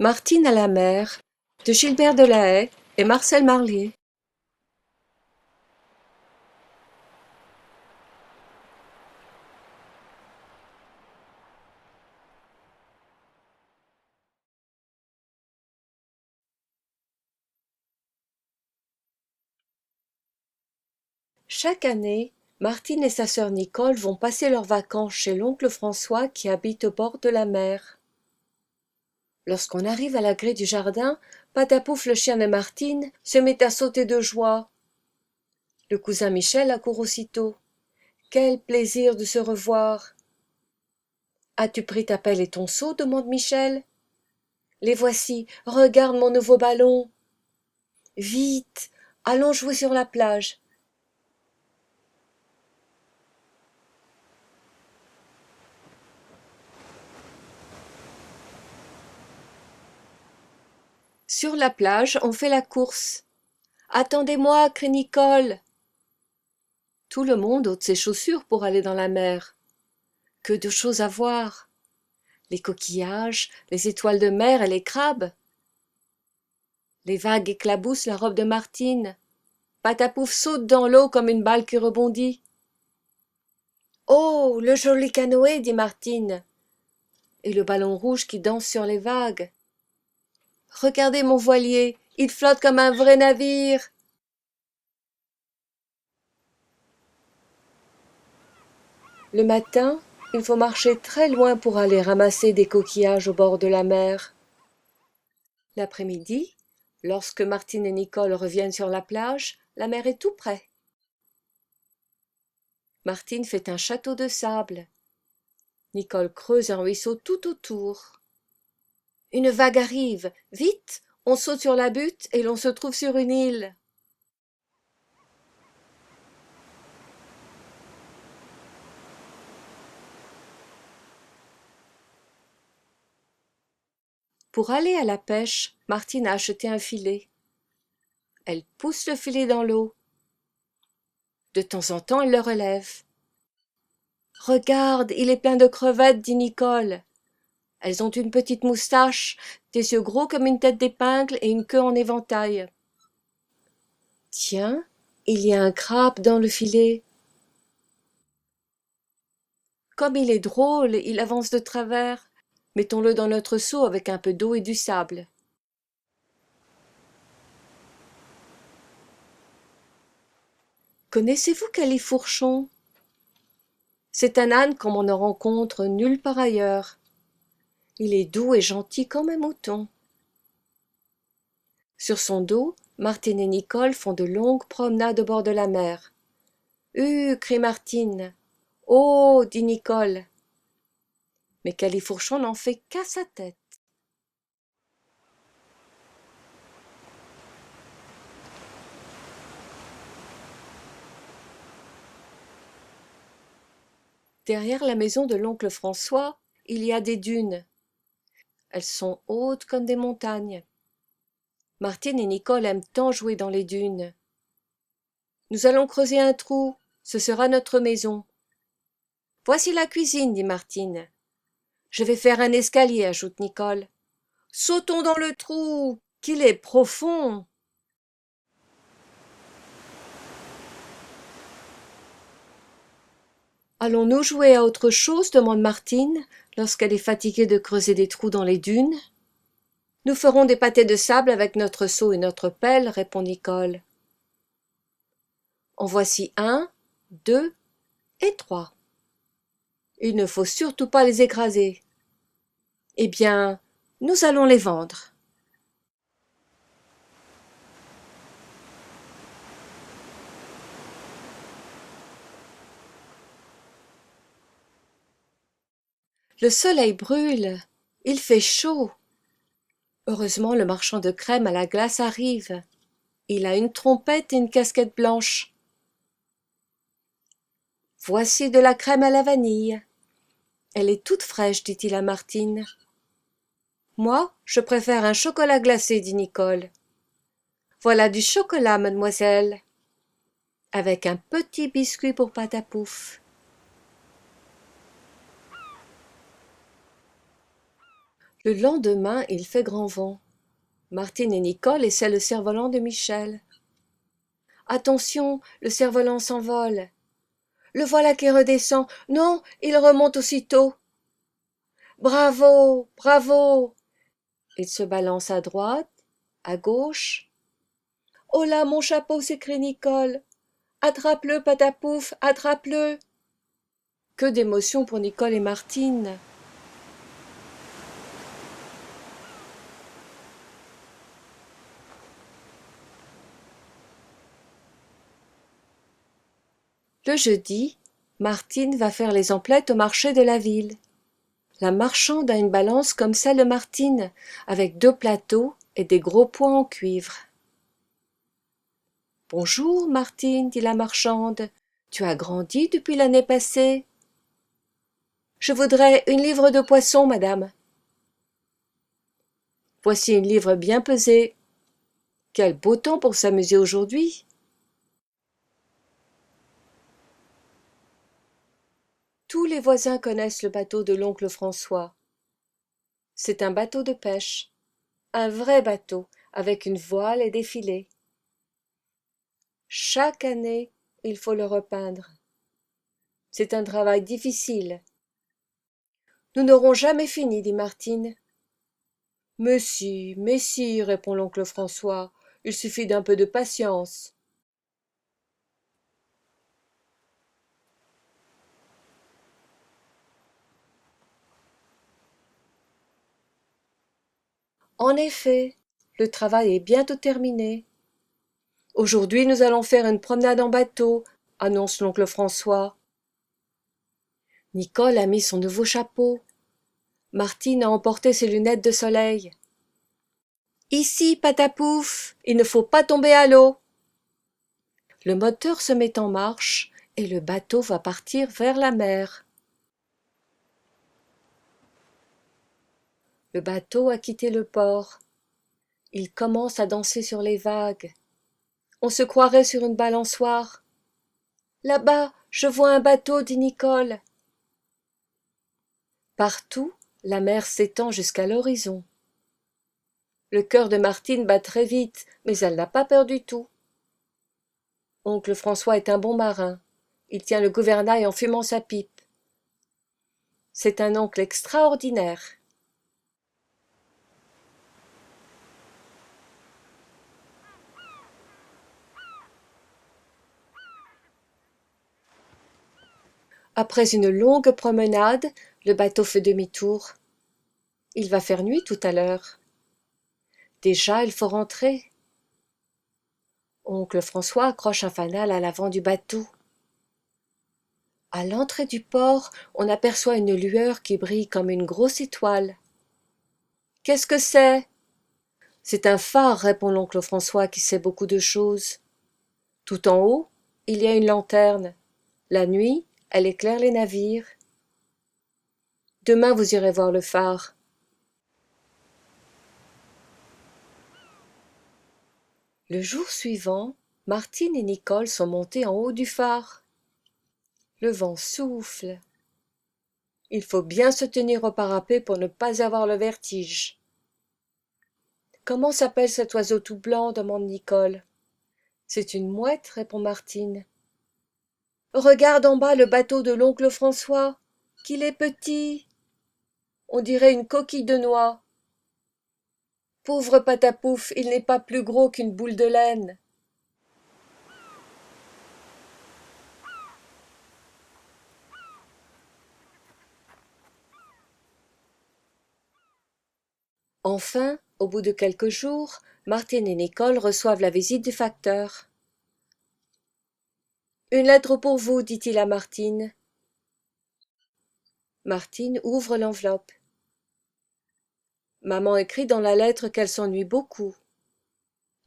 Martine à la mer de Gilbert Delahaye et Marcel Marlier. Chaque année, Martine et sa sœur Nicole vont passer leurs vacances chez l'oncle François qui habite au bord de la mer. Lorsqu'on arrive à la grille du jardin, Patapouf, le chien de Martine, se met à sauter de joie. Le cousin Michel accourt aussitôt. Quel plaisir de se revoir! As-tu pris ta pelle et ton seau? Demande Michel. Les voici, regarde mon nouveau ballon. Vite, allons jouer sur la plage. Sur la plage, on fait la course. Attendez-moi, crie Nicole. Tout le monde ôte ses chaussures pour aller dans la mer. Que de choses à voir! Les coquillages, les étoiles de mer et les crabes. Les vagues éclaboussent la robe de Martine. Patapouf saute dans l'eau comme une balle qui rebondit. Oh, le joli canoë, dit Martine. Et le ballon rouge qui danse sur les vagues. Regardez mon voilier, il flotte comme un vrai navire. Le matin, il faut marcher très loin pour aller ramasser des coquillages au bord de la mer. L'après-midi, lorsque Martine et Nicole reviennent sur la plage, la mer est tout près. Martine fait un château de sable. Nicole creuse un ruisseau tout autour. Une vague arrive. Vite, on saute sur la butte et l'on se trouve sur une île. Pour aller à la pêche, Martine a acheté un filet. Elle pousse le filet dans l'eau. De temps en temps, elle le relève. Regarde, il est plein de crevettes, dit Nicole. Elles ont une petite moustache, des yeux gros comme une tête d'épingle et une queue en éventail. Tiens, il y a un crabe dans le filet. Comme il est drôle, il avance de travers. Mettons-le dans notre seau avec un peu d'eau et du sable. Connaissez-vous Califourchon? C'est un âne comme on ne rencontre nulle part ailleurs. Il est doux et gentil comme un mouton. Sur son dos, Martine et Nicole font de longues promenades au bord de la mer. Crie Martine. Oh, dit Nicole. Mais Califourchon n'en fait qu'à sa tête. Derrière la maison de l'oncle François, il y a des dunes. Elles sont hautes comme des montagnes. Martine et Nicole aiment tant jouer dans les dunes. Nous allons creuser un trou, ce sera notre maison. Voici la cuisine, dit Martine. Je vais faire un escalier, ajoute Nicole. Sautons dans le trou, qu'il est profond. Allons-nous jouer à autre chose? Demande Martine, lorsqu'elle est fatiguée de creuser des trous dans les dunes. Nous ferons des pâtés de sable avec notre seau et notre pelle, répond Nicole. En voici 1, 2 et 3. Il ne faut surtout pas les écraser. Eh bien, nous allons les vendre. Le soleil brûle, il fait chaud. Heureusement, le marchand de crème à la glace arrive. Il a une trompette et une casquette blanche. Voici de la crème à la vanille. Elle est toute fraîche, dit-il à Martine. Moi, je préfère un chocolat glacé, dit Nicole. Voilà du chocolat, mademoiselle, avec un petit biscuit pour Patapouf. Le lendemain, il fait grand vent. Martine et Nicole essaient le cerf-volant de Michel. Attention, le cerf-volant s'envole. Le voilà qui redescend. Non, il remonte aussitôt. Bravo, bravo. Il se balance à droite, à gauche. Oh là, mon chapeau, s'écrie Nicole. Attrape-le, Patapouf, attrape-le. Que d'émotion pour Nicole et Martine. Le jeudi, Martine va faire les emplettes au marché de la ville. La marchande a une balance comme celle de Martine, avec 2 plateaux et des gros poids en cuivre. « Bonjour, Martine, dit la marchande. Tu as grandi depuis l'année passée. »« Je voudrais 1 livre de poisson, madame. »« Voici 1 livre bien pesée. »« Quel beau temps pour s'amuser aujourd'hui !» Tous les voisins connaissent le bateau de l'oncle François. C'est un bateau de pêche, un vrai bateau, avec une voile et des filets. Chaque année, il faut le repeindre. C'est un travail difficile. « Nous n'aurons jamais fini, dit Martine. »« Mais si, répond l'oncle François, il suffit d'un peu de patience. » En effet, le travail est bientôt terminé. « Aujourd'hui, nous allons faire une promenade en bateau, annonce l'oncle François. Nicole a mis son nouveau chapeau. Martine a emporté ses lunettes de soleil. « Ici, Patapouf, il ne faut pas tomber à l'eau. » Le moteur se met en marche et le bateau va partir vers la mer. Le bateau a quitté le port. Il commence à danser sur les vagues. On se croirait sur une balançoire. « Là-bas, je vois un bateau, dit Nicole. » Partout, la mer s'étend jusqu'à l'horizon. Le cœur de Martine bat très vite, mais elle n'a pas peur du tout. Oncle François est un bon marin. Il tient le gouvernail en fumant sa pipe. C'est un oncle extraordinaire. Après une longue promenade, le bateau fait demi-tour. Il va faire nuit tout à l'heure. Déjà, il faut rentrer. Oncle François accroche un fanal à l'avant du bateau. À l'entrée du port, on aperçoit une lueur qui brille comme une grosse étoile. « Qu'est-ce que c'est ?»« C'est un phare, répond l'oncle François qui sait beaucoup de choses. Tout en haut, il y a une lanterne. La nuit, elle éclaire les navires. Demain, vous irez voir le phare. » Le jour suivant, Martine et Nicole sont montées en haut du phare. Le vent souffle. Il faut bien se tenir au parapet pour ne pas avoir le vertige. « Comment s'appelle cet oiseau tout blanc ?» demande Nicole. « C'est une mouette, répond Martine. Regarde en bas le bateau de l'oncle François, qu'il est petit. On dirait une coquille de noix. Pauvre Patapouf, il n'est pas plus gros qu'une boule de laine. » Enfin, au bout de quelques jours, Martine et Nicole reçoivent la visite du facteur. « Une lettre pour vous, dit-il à Martine. » Martine ouvre l'enveloppe. Maman écrit dans la lettre qu'elle s'ennuie beaucoup.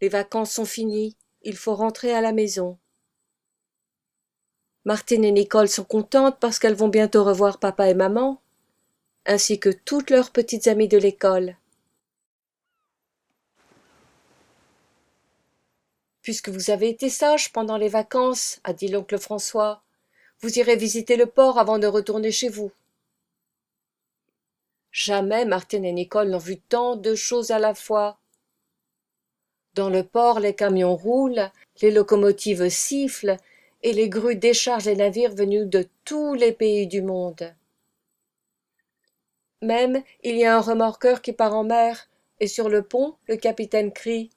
Les vacances sont finies, il faut rentrer à la maison. Martine et Nicole sont contentes parce qu'elles vont bientôt revoir papa et maman, ainsi que toutes leurs petites amies de l'école. « Puisque vous avez été sages pendant les vacances, a dit l'oncle François, vous irez visiter le port avant de retourner chez vous. » Jamais Martine et Nicole n'ont vu tant de choses à la fois. Dans le port, les camions roulent, les locomotives sifflent, et les grues déchargent les navires venus de tous les pays du monde. Même, il y a un remorqueur qui part en mer, et sur le pont, le capitaine crie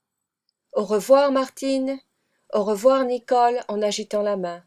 « Au revoir, Martine !» « Au revoir, Nicole !» en agitant la main.